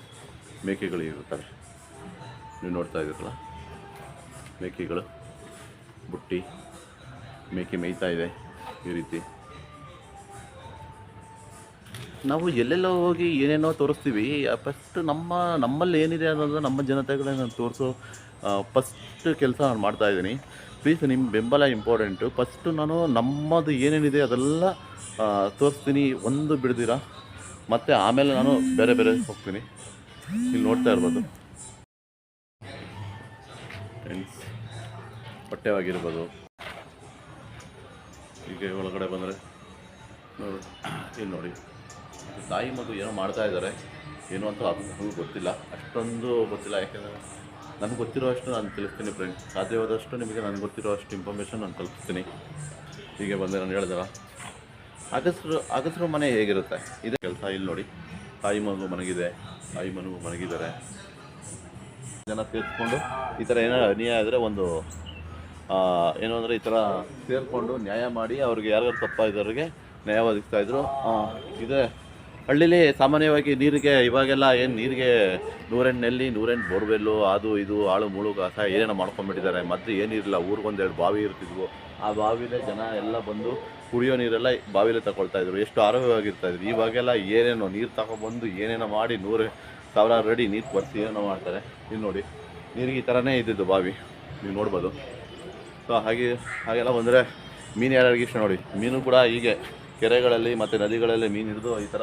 ಮೇಕೆಗಳು ಇರುತ್ತವೆ, ನೀವು ನೋಡ್ತಾ ಇದ್ದೀರಲ್ಲ, ಮೇಕೆಗಳು ಬುಟ್ಟಿ ಮೇಕೆ ಮೇಯ್ತಾ ಇದೆ ಈ ರೀತಿ. ನಾವು ಎಲ್ಲೆಲ್ಲೋ ಹೋಗಿ ಏನೇನೋ ತೋರಿಸ್ತೀವಿ. ಫಸ್ಟ್ ನಮ್ಮಲ್ಲಿ ಏನಿದೆ ಅನ್ನೋದು ನಮ್ಮ ಜನತೆಗಳನ್ನ ನಾನು ತೋರಿಸೋ ಫಸ್ಟ್ ಕೆಲಸ ನಾನು ಮಾಡ್ತಾಯಿದ್ದೀನಿ. ಪ್ಲೀಸ್ ನಿಮ್ಮ ಬೆಂಬಲ ಇಂಪಾರ್ಟೆಂಟು. ಫಸ್ಟು ನಾನು ನಮ್ಮದು ಏನೇನಿದೆ ಅದೆಲ್ಲ ತೋರಿಸ್ತೀನಿ, ಒಂದು ಬಿಡ್ದಿರ. ಮತ್ತು ಆಮೇಲೆ ನಾನು ಬೇರೆ ಹೋಗ್ತೀನಿ. ಇಲ್ಲಿ ನೋಡ್ತಾ ಇರ್ಬೋದು ಫ್ರೆಂಡ್ಸ್, ಬಟ್ಟೆವಾಗಿರ್ಬೋದು. ಈಗ ಒಳಗಡೆ ಬಂದರೆ ನೋಡಿ, ಇಲ್ಲಿ ನೋಡಿ, ತಾಯಿ ಮಗು ಏನೋ ಮಾಡ್ತಾ ಇದ್ದಾರೆ. ಏನು ಅಂತ ಅದು ಗೊತ್ತಿಲ್ಲ, ಅಷ್ಟೊಂದು ಗೊತ್ತಿಲ್ಲ. ಯಾಕೆಂದರೆ ನನಗೆ ಗೊತ್ತಿರೋ ಅಷ್ಟು ನಾನು ತಿಳಿಸ್ತೀನಿ ಫ್ರೆಂಡ್ಸ್. ಸಾಧ್ಯವಾದಷ್ಟು ನಿಮಗೆ ನನಗೆ ಗೊತ್ತಿರೋ ಅಷ್ಟು ಇನ್ಫಾರ್ಮೇಷನ್ ನಾನು ತಲುಪಿಸ್ತೀನಿ. ಹೀಗೆ ಬಂದೆ, ನಾನು ಹೇಳಿದಲ್ಲ, ಅಗಸರು ಮನೆ ಹೇಗಿರುತ್ತೆ ಇದೇ ಕೆಲಸ. ಇಲ್ಲಿ ನೋಡಿ, ತಾಯಿ ಮಗು ಮನಗಿದ್ದಾರೆ. ಜನ ಸೇರಿಸ್ಕೊಂಡು ಈ ಥರ ಏನಾರು ಅನ್ಯಾಯ ಆದರೆ ಏನು ಅಂದರೆ ಈ ಥರ ಸೇರಿಕೊಂಡು ನ್ಯಾಯ ಮಾಡಿ ಅವ್ರಿಗೆ ಯಾರ್ಯಾರು ತಪ್ಪಾಗಿದ್ದವ್ರಿಗೆ ನ್ಯಾಯ ಒದಗಿಸ್ತಾಯಿದ್ರು. ಇದೆ ಹಳ್ಳೀಲಿ ಸಾಮಾನ್ಯವಾಗಿ ನೀರಿಗೆ ಇವಾಗೆಲ್ಲ ಏನು ನೀರಿಗೆ 108 ನಲ್ಲಿ 108 ಬೋರ್ವೆಲ್ಲು ಅದು ಇದು ಆಳು ಮುಳು ಗಾಸ ಏನೇನೋ ಮಾಡ್ಕೊಂಡ್ಬಿಟ್ಟಿದ್ದಾರೆ. ಮೊದಲು ಏನಿರಲಿಲ್ಲ, ಊರಿಗೊಂದೆರಡು ಬಾವಿ ಇರ್ತಿದ್ವು. ಆ ಬಾವಿಲೇ ಜನ ಎಲ್ಲ ಬಂದು ಕುಡಿಯೋ ನೀರೆಲ್ಲ ಬಾವಿಲೇ ತಗೊಳ್ತಾಯಿದ್ರು. ಎಷ್ಟು ಆರೋಗ್ಯವಾಗಿರ್ತಾಯಿದ್ರು. ಇವಾಗೆಲ್ಲ ಏನೇನೋ ನೀರು ತಗೊಬಂದು ಏನೇನೋ ಮಾಡಿ 100,000 ಅಡಿ ನೀರು ಕೊಡಿಸಿ ಏನೋ ಮಾಡ್ತಾರೆ. ಇಲ್ಲಿ ನೋಡಿ, ನೀರಿಗೆ ಈ ಥರನೇ ಇದ್ದಿದ್ದು ಬಾವಿ, ನೀವು ನೋಡ್ಬೋದು. ಸೊ ಹಾಗೆಲ್ಲ ಬಂದರೆ ಮೀನು ಯಾರ್ಯಾರಿಗೆ ಇಷ್ಟ ನೋಡಿ. ಮೀನು ಕೂಡ ಹೀಗೆ ಕೆರೆಗಳಲ್ಲಿ ಮತ್ತು ನದಿಗಳಲ್ಲಿ ಮೀನು ಹಿಡಿದು ಈ ಥರ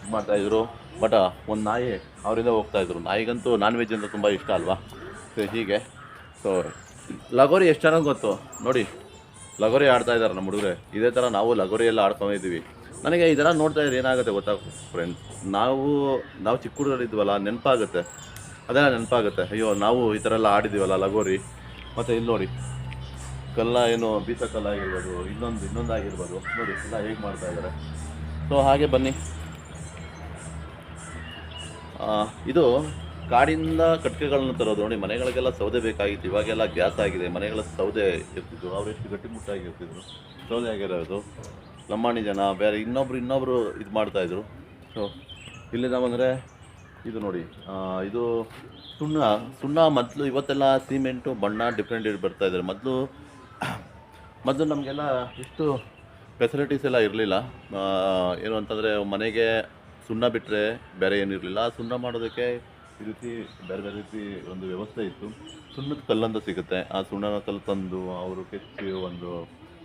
ಇದು ಮಾಡ್ತಾಯಿದ್ರು. ಬಟ್ ಒಂದು ನಾಯಿ ಅವರಿಂದ ಹೋಗ್ತಾಯಿದ್ರು. ನಾಯಿಗಂತೂ ನಾನ್ ವೆಜ್ ಅಂತ ತುಂಬ ಇಷ್ಟ ಅಲ್ವಾ. ಸೊ ಹೀಗೆ. ಸೊ ಲಗೋರಿ ಎಷ್ಟು ಚೆನ್ನಾಗಿ ಗೊತ್ತು ನೋಡಿ, ಲಗೋರಿ ಆಡ್ತಾಯಿದ್ದಾರೆ ನಮ್ಮ ಹುಡುಗರೆ. ಇದೇ ಥರ ನಾವು ಲಗೋರಿ ಎಲ್ಲ ಆಡ್ಕೊಂಡಿದ್ದೀವಿ. ನನಗೆ ಇದೆಲ್ಲ ನೋಡ್ತಾ ಇದ್ರೆ ಏನಾಗುತ್ತೆ ಗೊತ್ತಾ ಫ್ರೆಂಡ್ಸ್, ನಾವು ಚಿಕ್ಕ ಹುಡುಗರಿದ್ವಲ್ಲ, ನೆನಪಾಗುತ್ತೆ, ಅದೆಲ್ಲ ನೆನಪಾಗುತ್ತೆ. ಅಯ್ಯೋ ನಾವು ಈ ಥರ ಎಲ್ಲ ಆಡಿದ್ದೀವಲ್ಲ ಲಗೋರಿ. ಮತ್ತು ಇಲ್ಲಿ ನೋಡಿ, ಕಲ್ಲ ಏನು ಬೀಸ ಕಲ್ಲಾಗಿರ್ಬೋದು, ಇನ್ನೊಂದಾಗಿರ್ಬೋದು ನೋಡಿ, ಎಲ್ಲ ಹೇಗೆ ಮಾಡ್ತಾ ಇದ್ದಾರೆ. ಸೊ ಹಾಗೆ ಬನ್ನಿ. ಇದು ಕಾಡಿಂದ ಕಟ್ಟಿಗೆಗಳನ್ನ ತರೋದು ನೋಡಿ. ಮನೆಗಳಿಗೆಲ್ಲ ಸೌದೆ ಬೇಕಾಗಿತ್ತು, ಇವಾಗೆಲ್ಲ ಗ್ಯಾಸ್ ಆಗಿದೆ. ಮನೆಗಳ ಸೌದೆ ಇರ್ತಿದ್ರು, ಅವರೆಷ್ಟು ಗಟ್ಟಿಮುಟ್ಟಾಗಿರ್ತಿದ್ರು. ಸೌದೆ ಆಗಿರೋದು ಲಂಬಾಣಿ ಜನ ಬೇರೆ ಇನ್ನೊಬ್ರು ಇದು ಮಾಡ್ತಾಯಿದ್ರು. ಸೊ ಇಲ್ಲಿಂದ ಬಂದರೆ ಇದು ನೋಡಿ, ಇದು ಸುಣ್ಣ ಮೊದಲು. ಇವತ್ತೆಲ್ಲ ಸಿಮೆಂಟು ಬಣ್ಣ ಡಿಫ್ರೆಂಟ್ ಬರ್ತಾಯಿದ್ದಾರೆ. ಮೊದಲು ನಮಗೆಲ್ಲ ಇಷ್ಟು ಫೆಸಿಲಿಟೀಸ್ ಎಲ್ಲ ಇರಲಿಲ್ಲ. ಏನು ಅಂತಂದರೆ ಮನೆಗೆ ಸುಣ್ಣ ಬಿಟ್ಟರೆ ಬೇರೆ ಏನಿರಲಿಲ್ಲ. ಸುಣ್ಣ ಮಾಡೋದಕ್ಕೆ ಈ ರೀತಿ ಬೇರೆ ರೀತಿ ಒಂದು ವ್ಯವಸ್ಥೆ ಇತ್ತು. ಸುಣ್ಣದ ಕಲ್ಲಂತ ಸಿಗುತ್ತೆ. ಆ ಸುಣ್ಣದ ಕಲ್ಲು ತಂದು ಅವರು ಕೆತ್ತಿ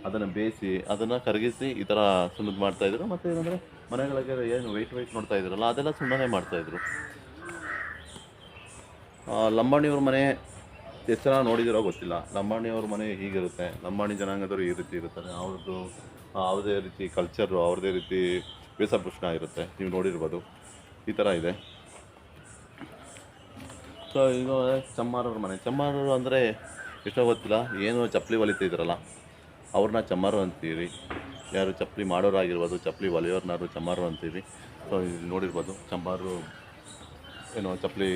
ಅದನ್ನು ಬೇಯಿಸಿ ಅದನ್ನು ಕರಗಿಸಿ ಈ ಥರ ಸುಣ್ಣದ ಮಾಡ್ತಾಯಿದ್ರು. ಮತ್ತು ಏನಂದರೆ ಮನೆಗಳಿಗೆ ಏನು ವೆಯ್ಟ್ ನೋಡ್ತಾ ಇದ್ರಲ್ಲ, ಅದೆಲ್ಲ ಸುಣ್ಣನೇ ಮಾಡ್ತಾಯಿದ್ರು. ಲಂಬಾಣಿಯವ್ರ ಮನೆ ಎಷ್ಟು ಜನ ನೋಡಿದಿರೋ ಗೊತ್ತಿಲ್ಲ. ಲಂಬಾಣಿಯವ್ರ ಮನೆ ಹೀಗಿರುತ್ತೆ. ಲಂಬಾಣಿ ಜನಾಂಗದವರು ಈ ರೀತಿ ಇರ್ತಾರೆ. ಅವ್ರದ್ದು ಯಾವುದೇ ರೀತಿ ಕಲ್ಚರು, ಅವ್ರದ್ದೇ ರೀತಿ ವೇಷಭೂಷಣ ಇರುತ್ತೆ. ನೀವು ನೋಡಿರ್ಬೋದು, ಈ ಥರ ಇದೆ. ಸೊ ಈಗ ಚಮ್ಮಾರವ್ರ ಮನೆ. ಚಮ್ಮಾರರು ಅಂದರೆ ಎಷ್ಟೋ ಗೊತ್ತಿಲ್ಲ, ಏನು ಚಪ್ಪಲಿ ಹೊಲಿತಿದ್ರಲ್ಲ ಅವ್ರನ್ನ ಚಮ್ಮಾರು ಅಂತೀವಿ. ಯಾರು ಚಪ್ಪಲಿ ಮಾಡೋರಾಗಿರ್ಬೋದು, ಚಪ್ಪಲಿ ಹೊಲಿಯೋರ್ನಾರು ಚಮ್ಮಾರು ಅಂತೀವಿ. ಸೊ ಇಲ್ಲಿ ನೋಡಿರ್ಬೋದು, ಚಮ್ಮಾರು ಏನೋ ಚಪ್ಪಲಿ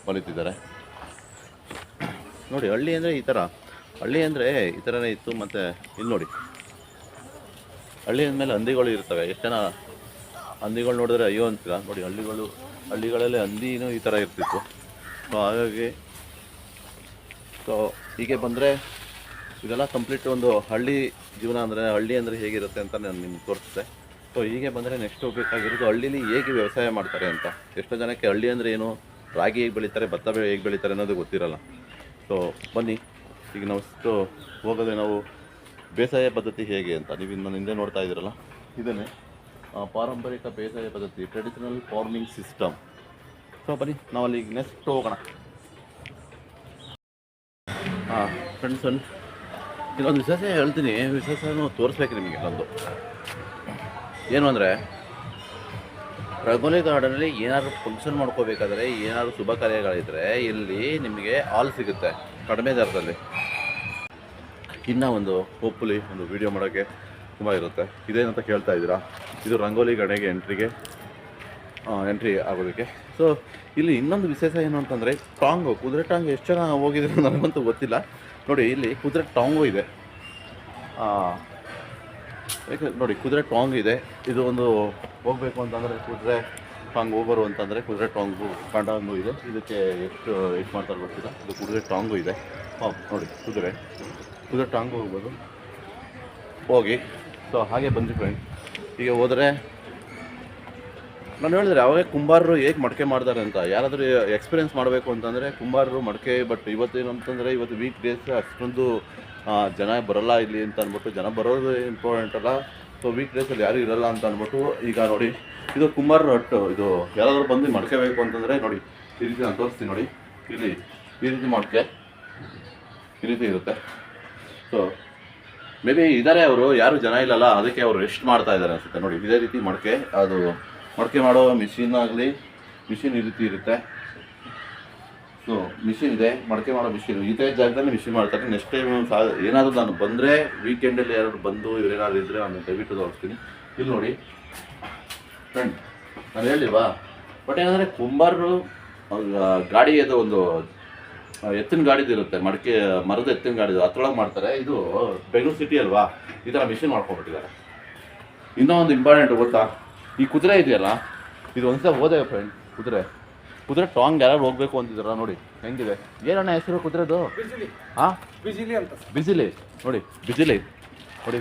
ಹೊಲಿತಿದ್ದಾರೆ ನೋಡಿ. ಹಳ್ಳಿ ಅಂದರೆ ಈ ಥರನೇ ಇತ್ತು. ಮತ್ತು ಇಲ್ಲಿ ನೋಡಿ, ಹಳ್ಳಿ ಅಂದಮೇಲೆ ಹಂದಿಗಳು ಇರ್ತವೆ. ಎಷ್ಟು ಜನ ಹಂದಿಗಳು ನೋಡಿದ್ರೆ ಅಯ್ಯೋ ಅಂತೀರ ನೋಡಿ. ಹಳ್ಳಿಗಳಲ್ಲೇ ಹಂದಿನೂ ಈ ಥರ ಇರ್ತಿತ್ತು. ಸೊ ಹಾಗಾಗಿ ಹೀಗೆ ಬಂದರೆ ಇದೆಲ್ಲ ಕಂಪ್ಲೀಟ್ ಒಂದು ಹಳ್ಳಿ ಜೀವನ ಹಳ್ಳಿ ಅಂದರೆ ಹೇಗಿರುತ್ತೆ ಅಂತ ನಾನು ನಿಮ್ಗೆ ತೋರಿಸಿದೆ. ಸೊ ಹೀಗೆ ಬಂದರೆ ನೆಕ್ಸ್ಟ್ ಹೋಗಬೇಕಾಗಿರೋದು ಹಳ್ಳೀಲಿ ಹೇಗೆ ವ್ಯವಸಾಯ ಮಾಡ್ತಾರೆ ಅಂತ. ಎಷ್ಟೋ ಜನಕ್ಕೆ ಹಳ್ಳಿ ಅಂದರೆ ಏನು, ರಾಗಿ ಹೇಗೆ ಬೆಳೀತಾರೆ, ಭತ್ತ ಹೇಗೆ ಬೆಳೀತಾರೆ ಅನ್ನೋದು ಗೊತ್ತಿರಲ್ಲ. ಸೊ ಬನ್ನಿ, ಈಗ ನಾವು ಹೋಗೋದೆ ನಾವು ಬೇಸಾಯ ಪದ್ಧತಿ ಹೇಗೆ ಅಂತ ನೀವು ಇನ್ನು ಹಿಂದೆ ನೋಡ್ತಾ ಇದ್ದೀರಲ್ಲ, ಇದನ್ನೇ ಪಾರಂಪರಿಕ ಬೇಸಾಯ ಪದ್ಧತಿ, ಟ್ರೆಡಿಷನಲ್ ಫಾರ್ಮಿಂಗ್ ಸಿಸ್ಟಮ್. ಸೊ ಬನ್ನಿ ನಾವು ಅಲ್ಲಿ ನೆಕ್ಸ್ಟ್ ಹೋಗೋಣ. ಫ್ರೆಂಡ್ಸ್, ಇನ್ನೊಂದು ವಿಶೇಷ ಹೇಳ್ತೀನಿ, ವಿಶೇಷನೂ ತೋರಿಸ್ಬೇಕು ನಿಮಗೆ. ಒಂದು ಏನು ಅಂದರೆ, ರಂಗೋಲಿ ಗಾರ್ಡನಲ್ಲಿ ಏನಾದರೂ ಫಂಕ್ಷನ್ ಮಾಡ್ಕೋಬೇಕಾದ್ರೆ, ಏನಾದರೂ ಶುಭ ಕಾರ್ಯಗಳಿದ್ದರೆ ಇಲ್ಲಿ ನಿಮಗೆ ಹಾಲ್ ಸಿಗುತ್ತೆ ಕಡಿಮೆ ದರದಲ್ಲಿ. ಇನ್ನೂ ಒಂದು ಹೋಪ್ಫುಲಿ ಒಂದು ವೀಡಿಯೋ ಮಾಡೋಕ್ಕೆ ತುಂಬ ಇರುತ್ತೆ. ಇದೇನಂತ ಕೇಳ್ತಾ ಇದ್ದೀರಾ, ಇದು ರಂಗೋಲಿ ಗಾರ್ಡನ್ಗೆ ಎಂಟ್ರಿ ಆಗೋದಕ್ಕೆ. ಸೊ ಇಲ್ಲಿ ಇನ್ನೊಂದು ವಿಶೇಷ ಏನು ಅಂತಂದರೆ, ಟಾಂಗು, ಕುದುರೆ ಟಾಂಗು ಎಷ್ಟು ಜನ ಹೋಗಿದ್ರೆ ನನಗಂತೂ ಗೊತ್ತಿಲ್ಲ. ನೋಡಿ, ಇಲ್ಲಿ ಕುದುರೆ ಟಾಂಗು ಇದೆ. ಯಾಕೆ ನೋಡಿ, ಕುದುರೆ ಟಾಂಗ್ ಇದೆ. ಇದು ಒಂದು ಹೋಗಬೇಕು ಅಂತಂದರೆ ಕುದುರೆ ಟಾಂಗ್ ಹೋಗೋರು ಅಂತಂದರೆ ಕುದುರೆ ಟಾಂಗು ಇದೆ. ಇದಕ್ಕೆ ಎಷ್ಟು ಮಾಡ್ತಾರೆ ಗೊತ್ತಿಲ್ಲ. ಇದು ಕುದುರೆ ಟಾಂಗು ಇದೆ. ನೋಡಿ, ಕುದುರೆ ಟಾಂಗು ಹೋಗ್ಬೋದು, ಹೋಗಿ. ಸೊ ಹಾಗೆ ಬಂದ್ವಿ ಫ್ರೆಂಡ್. ಈಗ ಹೋದರೆ ನಾನು ಹೇಳಿದ್ರೆ ಅವಾಗೇ ಕುಂಬಾರರು ಹೇಗೆ ಮಡಕೆ ಮಾಡ್ತಾರೆ ಅಂತ ಯಾರಾದರೂ ಎಕ್ಸ್ಪೀರಿಯೆನ್ಸ್ ಮಾಡಬೇಕು ಅಂತಂದರೆ ಕುಂಬಾರರು ಮಡಕೆ. ಬಟ್ ಇವತ್ತೇನು ಅಂತಂದರೆ, ಇವತ್ತು ವೀಕ್ ಡೇಸ್ ಅಷ್ಟೊಂದು ಜನ ಬರೋಲ್ಲ ಇಲ್ಲಿ ಅಂತ ಅಂದ್ಬಿಟ್ಟು, ಜನ ಬರೋದು ಇಂಪಾರ್ಟೆಂಟ್ ಅಲ್ಲ. ಸೊ ವೀಕ್ ಡೇಸಲ್ಲಿ ಯಾರೂ ಇರೋಲ್ಲ ಅಂತ ಅಂದ್ಬಿಟ್ಟು ಈಗ ನೋಡಿ, ಇದು ಕುಂಬಾರರು ಒಟ್ಟು. ಇದು ಯಾರಾದರೂ ಬಂದು ಮಡಕೆಬೇಕು ಅಂತಂದರೆ ನೋಡಿ, ಈ ರೀತಿ ನಾನು ತೋರಿಸ್ತೀನಿ ನೋಡಿ. ಇಲ್ಲಿ ಈ ರೀತಿ ಮಡಕೆ ಈ ರೀತಿ ಇರುತ್ತೆ. ಸೊ ಮೇ ಬಿ ಇದ್ದಾರೆ ಅವರು, ಯಾರು ಜನ ಇಲ್ಲಲ್ಲ, ಅದಕ್ಕೆ ಅವರು ರೆಸ್ಟ್ ಮಾಡ್ತಾ ಇದ್ದಾರೆ ಅನಿಸುತ್ತೆ. ನೋಡಿ, ಇದೇ ರೀತಿ ಮಡಕೆ. ಅದು ಮಡಕೆ ಮಾಡೋ ಮಿಷಿನ್ ಈ ರೀತಿ ಇರುತ್ತೆ. ಸೊ ಮಿಷಿನ್ ಇದೆ, ಮಡಕೆ ಮಾಡೋ ಮಿಷಿನ್ ಇದೇ ಜಾಗದಲ್ಲಿ ಮಿಷಿನ್ ಮಾಡ್ತಾರೆ. ನೆಕ್ಸ್ಟ್ ಟೈಮ್ ಏನಾದರೂ ನಾನು ಬಂದರೆ, ವೀಕೆಂಡಲ್ಲಿ ಯಾರಾದ್ರು ಬಂದು ಇವರೇನಾದ್ರು ಇದ್ದರೆ ನಾನು ದಯವಿಟ್ಟು ತೋರಿಸ್ತೀನಿ. ಇಲ್ಲಿ ನೋಡಿ ಫ್ರೆಂಡ್, ನಾನು ಹೇಳಿಲ್ವಾ. ಬಟ್ ಏನಂದರೆ, ಕುಂಬಾರರು ಗಾಡಿ ಅದು ಒಂದು ಎತ್ತಿನ ಗಾಡಿದು ಇರುತ್ತೆ, ಮಡಕೆ ಮರದ ಎತ್ತಿನ ಗಾಡಿದು, ಅದ್ರೊಳಗೆ ಮಾಡ್ತಾರೆ. ಇದು ಬೆಂಗಳೂರು ಸಿಟಿ ಅಲ್ವಾ, ಈ ಥರ ಮಿಷಿನ್ ಮಾಡ್ಕೊಂಡ್ಬಿಟ್ಟಿದ್ದಾರೆ. ಇನ್ನೂ ಒಂದು ಇಂಪಾರ್ಟೆಂಟ್ ಗೊತ್ತಾ, ಈ ಕುದುರೆ ಇದೆಯಲ್ಲ, ಇದು ಒಂದ್ಸಲ ಹೋದೆ ಫ್ರೆಂಡ್. ಕುದುರೆ ಟಾಂಗ್ ಯಾರು ಹೋಗ್ಬೇಕು ಅಂತಿದಾರ ನೋಡಿ, ಹೆಂಗಿದೆ. ಏನಣ್ಣ ಹೆಸರು ಕುದುರೆದು? ಹಾಂ, ಬಿಜಿಲಿ ಅಂತ. ಬಿಜಿಲಿ ನೋಡಿ,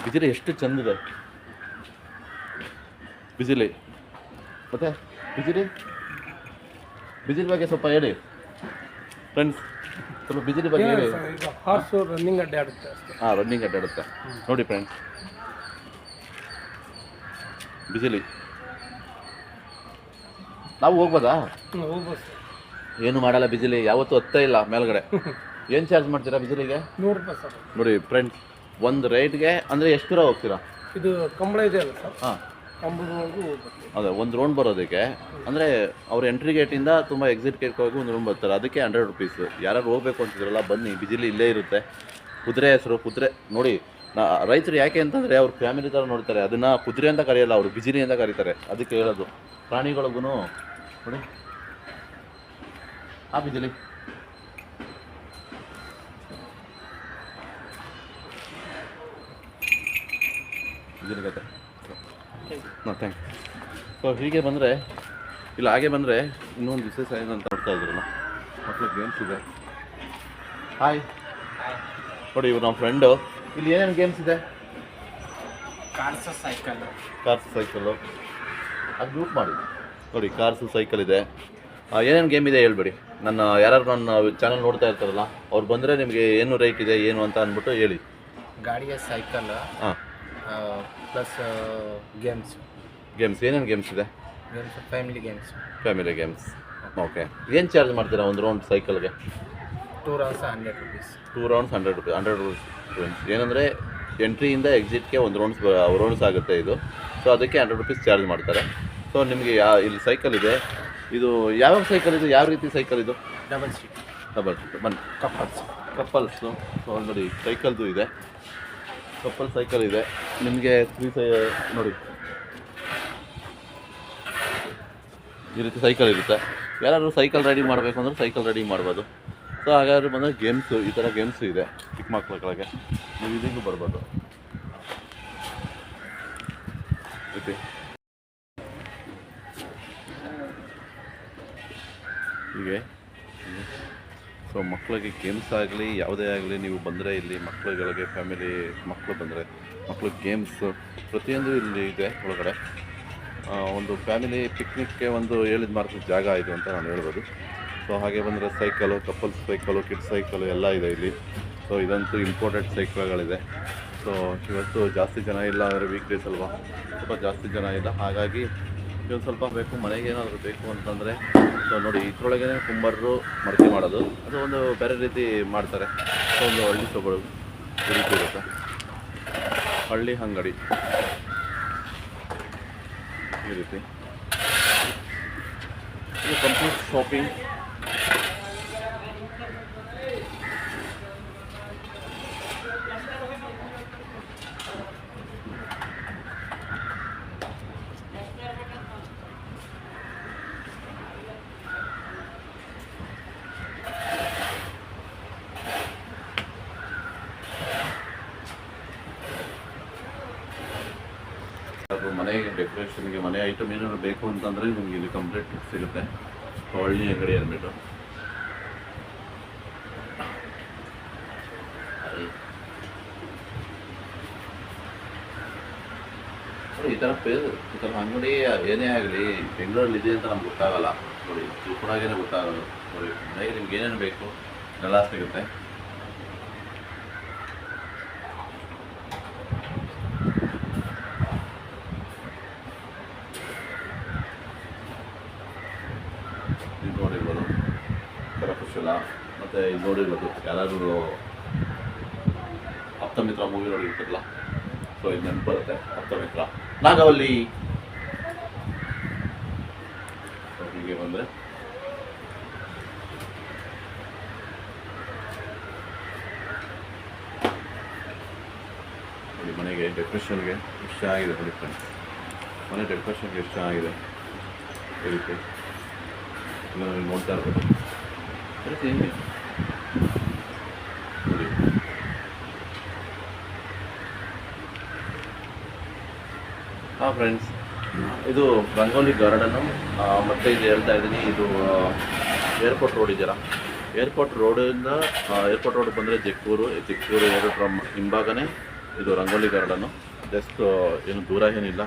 ಬಿಜಿಲಿ ಎಷ್ಟು ಚಂದಿದೆ. ಬಿಜಿಲಿ ಮತ್ತೆ ಬಿಜಿಲಿ ಬಗ್ಗೆ ಸ್ವಲ್ಪ ಹೇಳಿ ಫ್ರೆಂಡ್ಸ್, ಸ್ವಲ್ಪ ಬಿಜಿಲಿ ಬಗ್ಗೆ ಹೇಳಿ. ಹಾರ್ಸು ರನ್ನಿಂಗ್ ಅಡ್ಡಾಡುತ್ತೆ. ಹಾಂ, ರನ್ನಿಂಗ್ ಅಡ್ಡಾಡುತ್ತೆ ನೋಡಿ ಫ್ರೆಂಡ್ಸ್. ಬಿಜಿಲಿ ನಾವು ಹೋಗ್ಬೋದಾ? ಏನು ಮಾಡಲ್ಲ, ಬಿಜಿಲಿ ಯಾವತ್ತೂ ಹತ್ತೇ ಇಲ್ಲ ಮೇಲ್ಗಡೆ. ಏನು ಚಾರ್ಜ್ ಮಾಡ್ತೀರಾ ಬಿಜಿಲಿಗೆ? 100 ರೂಪಾಯಿ ಸರ್. ನೋಡಿ ಫ್ರೆಂಡ್ಸ್, ಒಂದು ರೈಡ್ಗೆ ಅಂದರೆ ಎಷ್ಟು ದೂರ ಹೋಗ್ತೀರಾ? ಇದು ಕಂಬಳ ಇದೆ ಅಲ್ಲ ಸರ್? ಹಾಂ, ಕಂಬಳವರೆಗೂ ಹೋಗ್ಬೇಕು. ಅದೇ ಒಂದು ರೌಂಡ್ ಬರೋದಕ್ಕೆ. ಅಂದರೆ ಅವ್ರು ಎಂಟ್ರಿ ಗೇಟಿಂದ ತುಂಬ ಎಕ್ಸಿಟ್ ಗೇಟ್ಗೆ ಹೋಗಿ ಒಂದು ರೌಂಡ್ ಬರ್ತಾರೆ, ಅದಕ್ಕೆ 100 ರೂಪೀಸ್. ಯಾರು ಹೋಗ್ಬೇಕು ಅಂತಿದ್ರಲ್ಲ ಬನ್ನಿ, ಬಿಜಿಲಿ ಇಲ್ಲೇ ಇರುತ್ತೆ. ಕುದುರೆ ಹೆಸರು ಕುದುರೆ ನೋಡಿ. ರೈತರು ಯಾಕೆ ಅಂತಂದರೆ ಅವ್ರ ಫ್ಯಾಮಿಲಿ ಥರ ನೋಡ್ತಾರೆ, ಅದನ್ನು ಕುದುರೆ ಅಂತ ಕರೆಯಲ್ಲ, ಅವರು ಬಿಜಿಲಿ ಅಂತ ಕರೀತಾರೆ. ಅದಕ್ಕೆ ಹೇಳೋದು. ಪ್ರಾಣಿಗಳಿಗೂ ನೋಡಿ, ಆ ಬಿಜಿಲಿ ಕತೆ. ಹಾಂ, ಥ್ಯಾಂಕ್ ಯು. ಸೊ ಹೀಗೆ ಬಂದರೆ, ಇಲ್ಲ ಹಾಗೆ ಬಂದರೆ ಇನ್ನೊಂದು ವಿಶೇಷ ಏನಂತ ನೋಡ್ತಾ ಇದ್ರಲ್ಲ, ಮಕ್ಕಳು ಗೇಮ್ಸ್ ಇದೆ. ಹಾಯ್, ನೋಡಿ ಇವ್ರು ನಮ್ಮ ಫ್ರೆಂಡು. ಇಲ್ಲಿ ಏನೇನು ಗೇಮ್ಸ್ ಇದೆ? ಕಾರ್ಸ್ ಸೈಕಲ್ಲು ಅದು ಗ್ರೂಪ್ ಮಾಡಿ ನೋಡಿ. ಕಾರ್ಸು ಸೈಕಲ್ ಇದೆ. ಏನೇನು ಗೇಮ್ ಇದೆ ಹೇಳ್ಬೇಡಿ. ಯಾರು ನನ್ನ ಚಾನಲ್ ನೋಡ್ತಾ ಇರ್ತಾರಲ್ಲ, ಅವ್ರು ಬಂದರೆ ನಿಮಗೆ ಏನು ರೇಟ್ ಇದೆ ಏನು ಅಂತ ಅಂದ್ಬಿಟ್ಟು ಹೇಳಿ. ಗಾಡಿಯ ಸೈಕಲ್, ಹಾಂ, ಪ್ಲಸ್ ಗೇಮ್ಸ್ ಏನೇನು ಗೇಮ್ಸ್ ಇದೆ? Family games. ಓಕೆ, ಏನು ಚಾರ್ಜ್ ಮಾಡ್ತೀರಾ ಒಂದು ರೌಂಡ್ ಸೈಕಲ್ಗೆ? 2 rounds 100 rupees. 2 rounds 100 rupees. ಏನಂದರೆ ಎಂಟ್ರಿಯಿಂದ ಎಕ್ಸಿಟ್ಗೆ ಒಂದು ರೌಂಡ್ಸ್ ಆಗುತ್ತೆ ಇದು. ಸೊ ಅದಕ್ಕೆ 100 ರೂಪೀಸ್ ಚಾರ್ಜ್ ಮಾಡ್ತಾರೆ. ಸೊ ನಿಮಗೆ ಇಲ್ಲಿ ಸೈಕಲ್ ಇದೆ. ಇದು ಯಾವ ಸೈಕಲ್ ಇದು? ಯಾವ ರೀತಿ ಸೈಕಲ್ ಇದು? ಡಬಲ್ ಸೀಟ್ ಬನ್ನಿ. ಕಪ್ಪಲ್ಸು. ಸೊ ನೋಡಿ, ಸೈಕಲ್ದು ಇದೆ, ಕಪ್ಪಲ್ ಸೈಕಲ್ ಇದೆ ನಿಮಗೆ. ನೋಡಿ ಈ ರೀತಿ ಸೈಕಲ್ ಇರುತ್ತೆ. ಯಾರಾದರೂ ಸೈಕಲ್ ರೈಡಿಂಗ್ ಮಾಡಬೇಕು ಅಂದರೆ ಸೈಕಲ್ ರೈಡಿಂಗ್ ಮಾಡ್ಬೋದು. ಸೊ ಹಾಗಾದ್ರೆ ಬಂದರೆ ಗೇಮ್ಸು, ಈ ಥರ ಗೇಮ್ಸು ಇದೆ ಚಿಕ್ಕ ಮಕ್ಕಳಿಗೆ. ನೀವು ಇದಕ್ಕೂ ಬರ್ಬೋದು. ಹೀಗೆ ಸೊ ಮಕ್ಕಳಿಗೆ ಗೇಮ್ಸ್ ಆಗಲಿ ಯಾವುದೇ ಆಗಲಿ, ನೀವು ಬಂದರೆ ಇಲ್ಲಿ ಮಕ್ಕಳುಗಳಿಗೆ ಮಕ್ಕಳು ಬಂದರೆ ಮಕ್ಕಳು ಗೇಮ್ಸು ಪ್ರತಿಯೊಂದು ಇಲ್ಲಿ ಇದೆ ಒಳಗಡೆ. ಒಂದು ಫ್ಯಾಮಿಲಿ ಪಿಕ್ನಿಕ್ಗೆ ಒಂದು ಹೇಳಿದ ಮಾರ್ಕ್ ಜಾಗ ಇದು ಅಂತ ನಾನು ಹೇಳ್ಬೋದು. ಸೊ ಹಾಗೆ ಬಂದರೆ cycle, couples cycle, kids cycle ಎಲ್ಲ ಇದೆ ಇಲ್ಲಿ. ಸೊ ಇದಂತೂ ಇಂಪೋರ್ಟೆಡ್ ಸೈಕಲ್ಗಳಿದೆ. ಸೊ ಇವತ್ತು ಜಾಸ್ತಿ ಜನ ಇಲ್ಲ, ಅಂದರೆ ವೀಕ್ ಡೇಸ್ ಅಲ್ವಾ, ಸ್ವಲ್ಪ ಜಾಸ್ತಿ ಜನ ಇಲ್ಲ, ಹಾಗಾಗಿ ಇವತ್ತು ಸ್ವಲ್ಪ ಬೇಕು, ಮನೆಗೆ ಏನಾದರೂ ಬೇಕು ಅಂತಂದರೆ. ಸೊ ನೋಡಿ, ಇದ್ರೊಳಗೇ ಕುಂಬಾರರು ಮಡಕೆ ಮಾಡೋದು, ಅದು ಒಂದು ಬೇರೆ ರೀತಿ ಮಾಡ್ತಾರೆ. ಸೊ ಒಂದು ಹಳ್ಳಿ ಸೊಬಳು ಈ ರೀತಿ ಇರುತ್ತೆ, ಹಳ್ಳಿ ಅಂಗಡಿ ಈ ರೀತಿ. ಇದು ಕಂಪ್ಲೀಟ್ ಶಾಪಿಂಗ್. ಅದು ಮನೆಗೆ ಡೆಕೋರೇಷನ್ಗೆ ಮನೆ ಐಟಮ್ ಏನಾದ್ರು ಬೇಕು ಅಂತಂದರೆ ನಿಮಗೆ ಇಲ್ಲಿ ಕಂಪ್ಲೀಟ್ ಸಿಗುತ್ತೆ. ಹಳ್ಳಿ ಅಂಗಡಿ ಅಂದ್ಬಿಟ್ಟು ಈ ಥರ ಈ ಥರ ಅಂಗಡಿ ಏನೇ ಆಗಲಿ ಬೆಂಗಳೂರಲ್ಲಿ ಇದೆ ಅಂತ ನಮ್ಗೆ ಗೊತ್ತಾಗಲ್ಲ. ನೋಡಿ, ತಿಳ್ಕೊಂಡಾಗೇ ಗೊತ್ತಾಗೋದು. ನೋಡಿ, ಮನೆಗೆ ನಿಮ್ಗೆ ಏನೇನು ಬೇಕು ಎಲ್ಲ ಸಿಗುತ್ತೆ. ಇದು ನೋಡಿರ್ಬೋದು ಕರಕುಶಲ, ಮತ್ತು ಇದು ನೋಡಿರ್ಬೋದು ಯಾರಾದರೂ ಆಪ್ತಮಿತ್ರ ಮೂವಿ ನೋಡಿರ್ತಿರಲ್ಲ, ಸೊ ಇದು ನೆನಪು ಬರುತ್ತೆ. ಆಪ್ತಮಿತ್ರ, ನಾಗವಲ್ಲಿ. ಹೀಗೆ ಬಂದರೆ ನೋಡಿ, ಮನೆಗೆ ಡೆಕೋರೇಷನ್ಗೆ ಎಷ್ಟು ಚೆನ್ನಾಗಿದೆ ನೋಡಿ ಫ್ರೆಂಡ್ಸ್, ಮನೆ ಡೆಕೋರೇಷನ್ಗೆ ಎಷ್ಟು ಚೆನ್ನಾಗಿದೆ ಈ ರೀತಿ ನೋಡ್ತಾ ಇರ್ಬೋದು. ಅದಕ್ಕೆ ನೋಡಿ, ಹಾಂ ಫ್ರೆಂಡ್ಸ್, ಇದು ರಂಗೋಲಿ ಗಾರ್ಡನ್ನು. ಮತ್ತು ಇದು ಹೇಳ್ತಾ ಇದ್ದೀನಿ, ಇದು ಏರ್ಪೋರ್ಟ್ ರೋಡ್ ಇದೆಯಲ್ಲ, ಏರ್ಪೋರ್ಟ್ ರೋಡಿಂದ ಏರ್ಪೋರ್ಟ್ ರೋಡ್ ಬಂದರೆ ಚಿಕ್ಕೂರು ಏರ್ಪೋರ್ಟ್ ಹಿಂಭಾಗನೇ ಇದು ರಂಗೋಲಿ ಗಾರ್ಡನ್ನು. ಜಸ್ಟ್ ಏನು ದೂರ ಏನಿಲ್ಲ.